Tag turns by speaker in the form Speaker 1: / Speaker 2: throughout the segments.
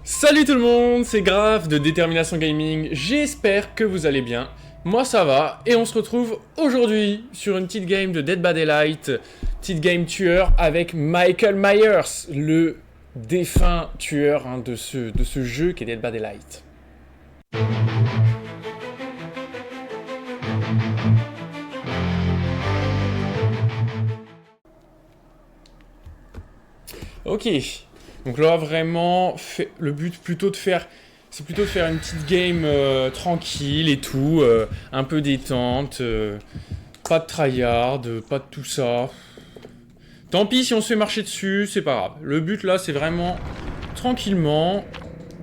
Speaker 1: Salut tout le monde, c'est Grave de Détermination Gaming, j'espère que vous allez bien. Moi ça va, et on se retrouve aujourd'hui sur une petite game de Dead by Daylight, petite game tueur avec Michael Myers, le défunt tueur de ce jeu qui est Dead by Daylight. Ok, donc là vraiment, le but plutôt de faire... C'est plutôt de faire une petite game tranquille et tout, un peu détente, pas de tryhard, pas de tout ça. Tant pis si on se fait marcher dessus, c'est pas grave. Le but là c'est vraiment tranquillement,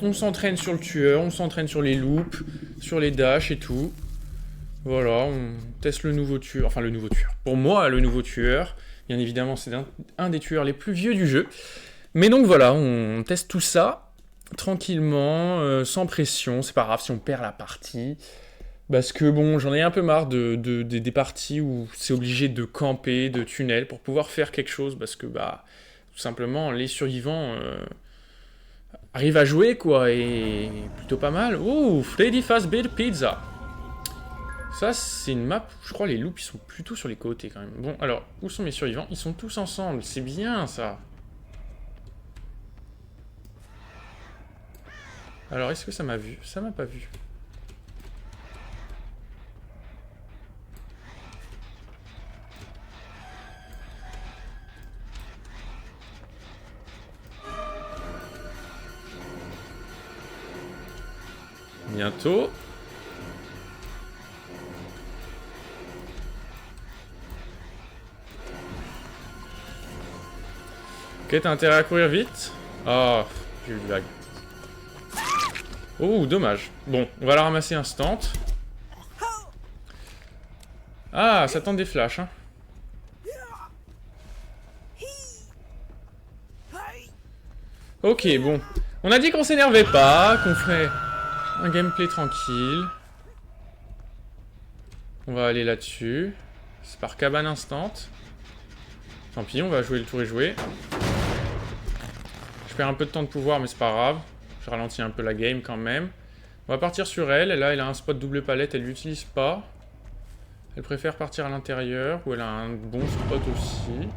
Speaker 1: on s'entraîne sur le tueur, on s'entraîne sur les loops, sur les dashs et tout. Voilà, on teste le nouveau tueur, enfin le nouveau tueur. Pour moi, le nouveau tueur, bien évidemment c'est un des tueurs les plus vieux du jeu. Mais donc voilà, on teste tout ça. Tranquillement, sans pression, c'est pas grave si on perd la partie. Parce que bon, j'en ai un peu marre des parties où c'est obligé de camper, de tunnel, pour pouvoir faire quelque chose, parce que bah, tout simplement, les survivants arrivent à jouer, quoi, et plutôt pas mal. Oh, Freddy Fazbear Pizza. Ça, c'est une map, je crois les loups, ils sont plutôt sur les côtés, quand même. Bon, alors, où sont mes survivants? Ils sont tous ensemble, c'est bien, ça. Alors, est-ce que ça m'a vu? Ça m'a pas vu. Bientôt. Ok, t'as intérêt à courir vite. Oh, j'ai eu le lag. Oh, dommage. Bon, on va la ramasser instant. Ah, ça tente des flashs, hein. Ok, bon. On a dit qu'on s'énervait pas, qu'on ferait un gameplay tranquille. On va aller là-dessus. C'est par cabane instant. Tant pis, on va jouer le tour et jouer. Je perds un peu de temps de pouvoir, mais c'est pas grave. Je ralentis un peu la game quand même. On va partir sur elle. Là, elle a un spot double palette, elle l'utilise pas. Elle préfère partir à l'intérieur, où elle a un bon spot aussi.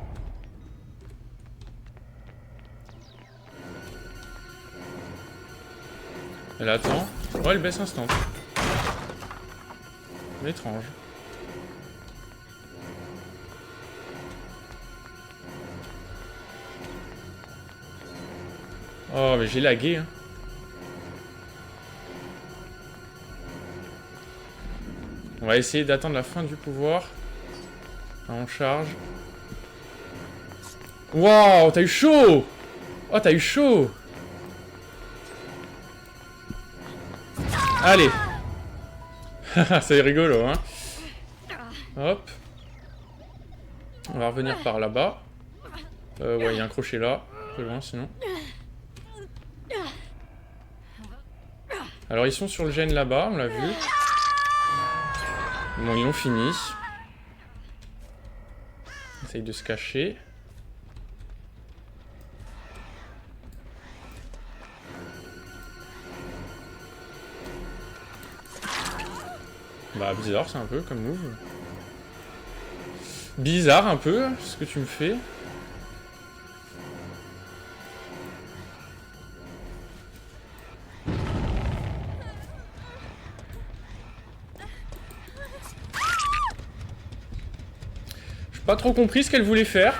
Speaker 1: Elle attend. Oh, elle baisse instant. Étrange. Oh, mais j'ai lagué, hein. On va essayer d'attendre la fin du pouvoir. Là, on charge. Waouh, t'as eu chaud! Oh, t'as eu chaud! Allez! C'est rigolo, hein? Hop. On va revenir par là-bas. Ouais, il y a un crochet là. Un peu loin, sinon. Alors, ils sont sur le gène là-bas, on l'a vu. Bon, ils ont fini. On essaye de se cacher. Bah, bizarre, c'est un peu comme move. Bizarre un peu, ce que tu me fais. J'ai pas trop compris ce qu'elle voulait faire.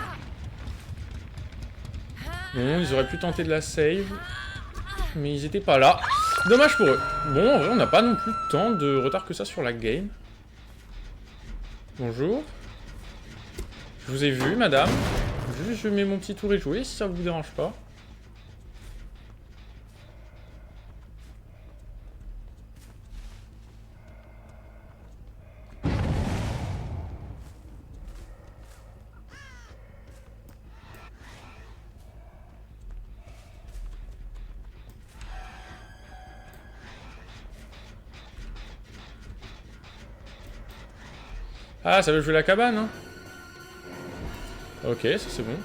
Speaker 1: Bon, ils auraient pu tenter de la save. Mais ils étaient pas là. Dommage pour eux. Bon, en vrai, on n'a pas non plus tant de retard que ça sur la game. Bonjour. Je vous ai vu, madame. Juste, je mets mon petit tour et jouer, si ça vous dérange pas. Ah, ça veut jouer la cabane, hein. Ok, ça c'est bon.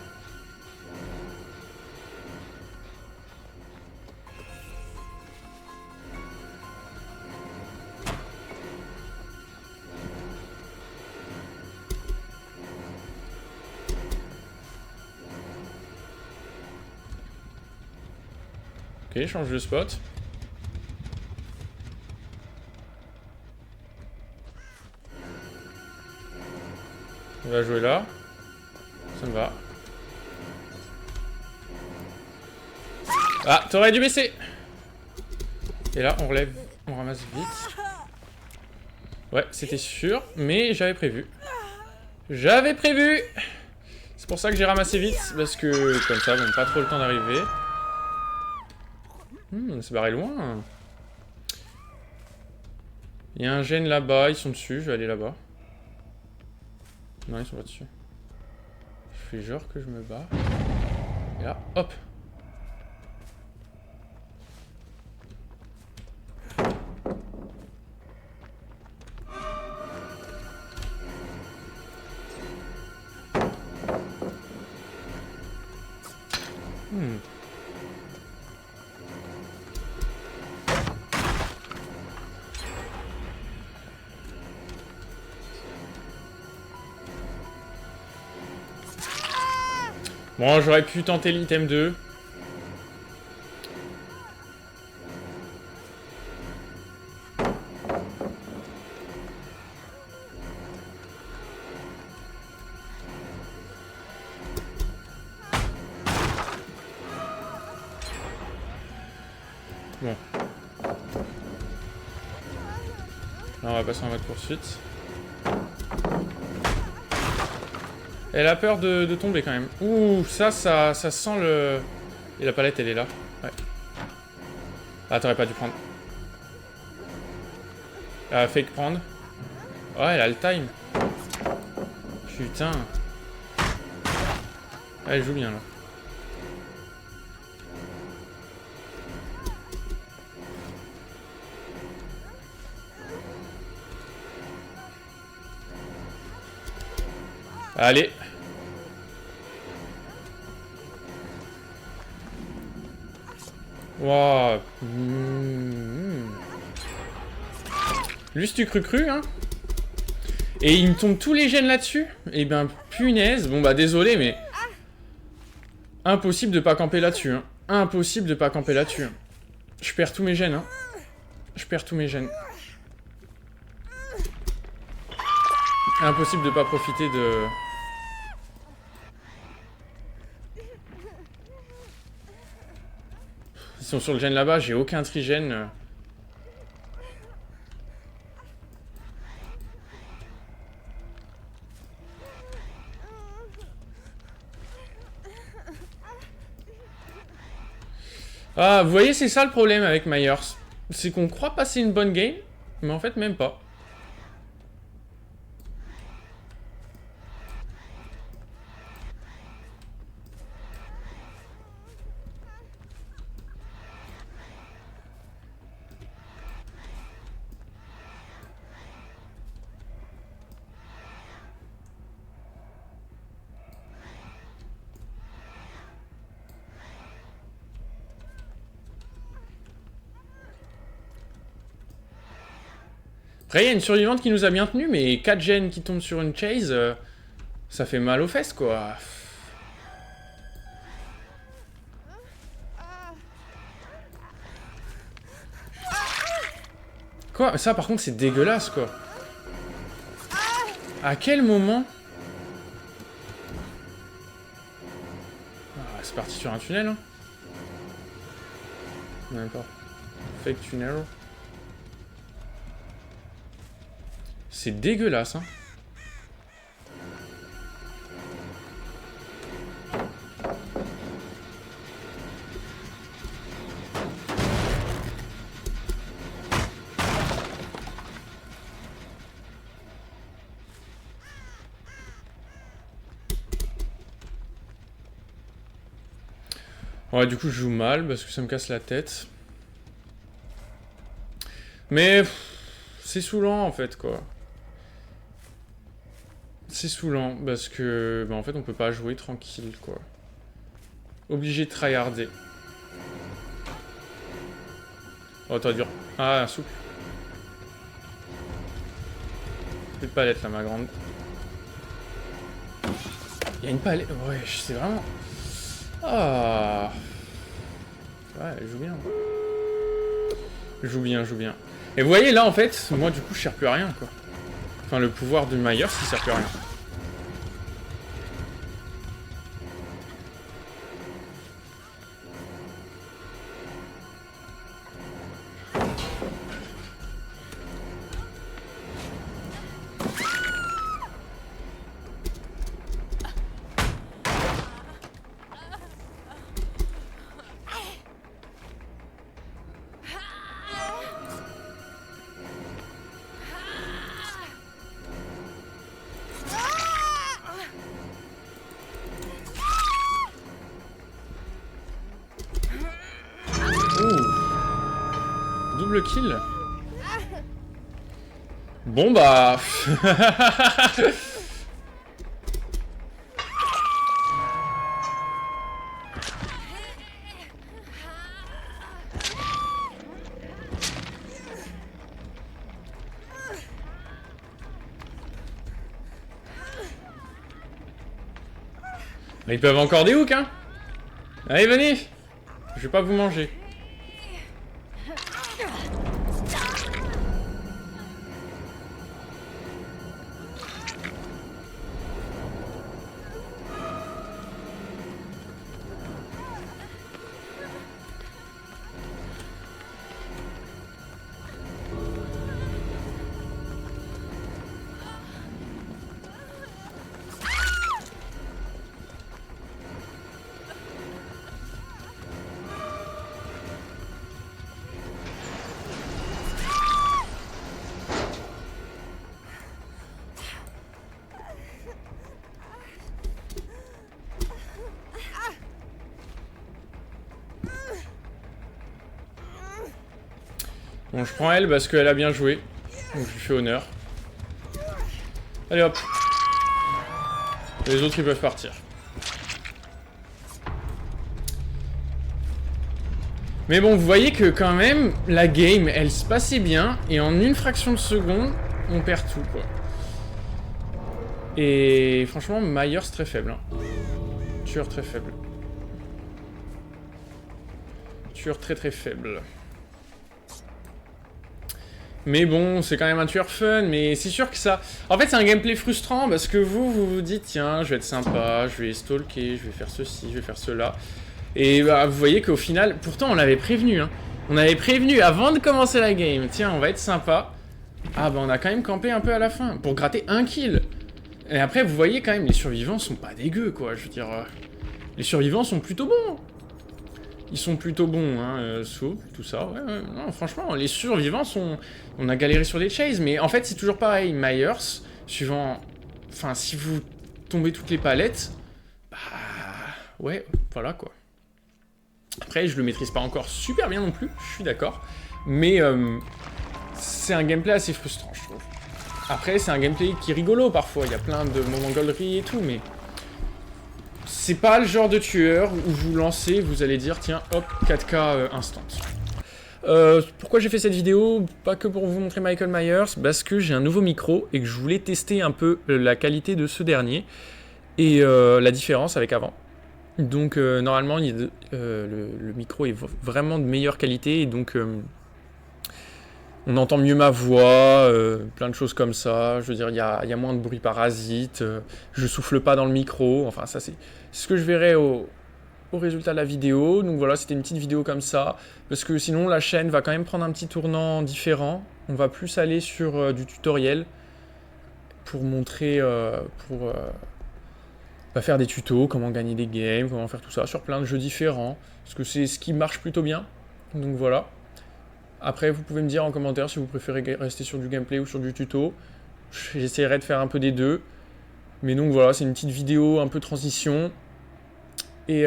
Speaker 1: Ok, change de spot. On va jouer là. Ça me va. Ah, t'aurais dû baisser. Et là, on relève, on ramasse vite. Ouais, c'était sûr, mais j'avais prévu. J'avais prévu. C'est pour ça que j'ai ramassé vite, parce que comme ça, bon, pas trop le temps d'arriver. C'est barré loin. Il y a un gène là-bas, ils sont dessus, je vais aller là-bas. Non, ils sont pas dessus. Je fais genre que je me bats. Et là, hop. Bon, j'aurais pu tenter l'item 2. Bon. Là, on va passer en mode poursuite. Elle a peur de tomber quand même. Ouh, ça sent le... Et la palette, elle est là. Ouais. Ah, t'aurais pas dû prendre. Fake prendre. Oh, elle a le time. Putain. Ah, elle joue bien, là. Allez. Waouh. Lui, c'est du cru, hein. Et il me tombe tous les gènes là-dessus. Eh ben, punaise. Bon, bah, désolé, mais... Impossible de pas camper là-dessus, hein. Impossible de pas camper là-dessus. Hein. Je perds tous mes gènes, hein. Je perds tous mes gènes. Impossible de pas profiter de... Ils sont sur le gène là-bas, j'ai aucun trigène. Ah, vous voyez, c'est ça le problème avec Myers. C'est qu'on croit passer une bonne game, mais en fait, même pas. Après, il y a une survivante qui nous a bien tenu, mais 4 gènes qui tombent sur une chase, ça fait mal aux fesses, quoi. Quoi? Ça, par contre, c'est dégueulasse, quoi. À quel moment? Ah, c'est parti sur un tunnel, hein. Même pas. Fake tunnel. C'est dégueulasse, hein. Ouais, du coup, je joue mal parce que ça me casse la tête. Mais c'est saoulant, en fait, quoi. C'est saoulant parce que, bah, en fait, on peut pas jouer tranquille, quoi. Obligé de tryharder. Oh, t'aurais dû... Ah, un souple. Plus de palette, là, ma grande. Il y a une palette... Ouais, c'est vraiment... Ah... Ouais, elle joue bien. Joue bien, joue bien. Et vous voyez, là, en fait, moi, du coup, je sers plus à rien, quoi. Enfin, le pouvoir de Myers, il sert plus à rien. Double kill. Bon bah... Ils peuvent encore des hooks, hein. Allez, venez. Je vais pas vous manger. Bon, je prends elle parce qu'elle a bien joué. Donc je lui fais honneur. Allez hop. Les autres ils peuvent partir. Mais bon, vous voyez que quand même, la game, elle se passait bien. Et en une fraction de seconde, on perd tout, quoi. Et franchement, Myers très faible. Hein. Tueur très faible. Tueur très très faible. Mais bon, c'est quand même un tueur fun, mais c'est sûr que ça... En fait, c'est un gameplay frustrant, parce que vous dites, tiens, je vais être sympa, je vais stalker, je vais faire ceci, je vais faire cela. Et bah, vous voyez qu'au final, pourtant on l'avait prévenu, hein. On avait prévenu avant de commencer la game, tiens, on va être sympa. Ah bah on a quand même campé un peu à la fin, pour gratter un kill. Et après, vous voyez quand même, les survivants sont pas dégueux, quoi, je veux dire... les survivants sont plutôt bons. Ils sont plutôt bons, hein, souple, tout ça, ouais, non, franchement, les survivants sont... On a galéré sur des chases, mais en fait, c'est toujours pareil, Myers, suivant... Enfin, si vous tombez toutes les palettes, bah... Ouais, voilà, quoi. Après, je le maîtrise pas encore super bien non plus, je suis d'accord, mais c'est un gameplay assez frustrant, je trouve. Après, c'est un gameplay qui est rigolo, parfois, il y a plein de moments gaulerie et tout, mais... C'est pas le genre de tueur où vous lancez, vous allez dire, tiens, hop, 4K instant. Pourquoi j'ai fait cette vidéo? Pas que pour vous montrer Michael Myers, parce que j'ai un nouveau micro et que je voulais tester un peu la qualité de ce dernier et la différence avec avant. Donc normalement, le micro est vraiment de meilleure qualité et donc on entend mieux ma voix, plein de choses comme ça. Je veux dire, il y a moins de bruit parasite, je souffle pas dans le micro, enfin ça c'est ce que je verrai au résultat de la vidéo. Donc voilà, c'était une petite vidéo comme ça, parce que sinon la chaîne va quand même prendre un petit tournant différent. On va plus aller sur du tutoriel pour montrer, faire des tutos, comment gagner des games, comment faire tout ça, sur plein de jeux différents, parce que c'est ce qui marche plutôt bien. Donc voilà. Après, vous pouvez me dire en commentaire si vous préférez rester sur du gameplay ou sur du tuto. J'essaierai de faire un peu des deux. Mais donc voilà, c'est une petite vidéo un peu transition. Et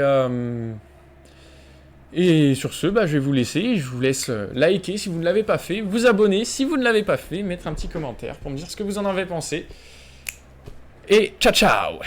Speaker 1: sur ce, bah, je vais vous laisser. Je vous laisse liker si vous ne l'avez pas fait, vous abonner si vous ne l'avez pas fait, mettre un petit commentaire pour me dire ce que vous en avez pensé. Et ciao ciao!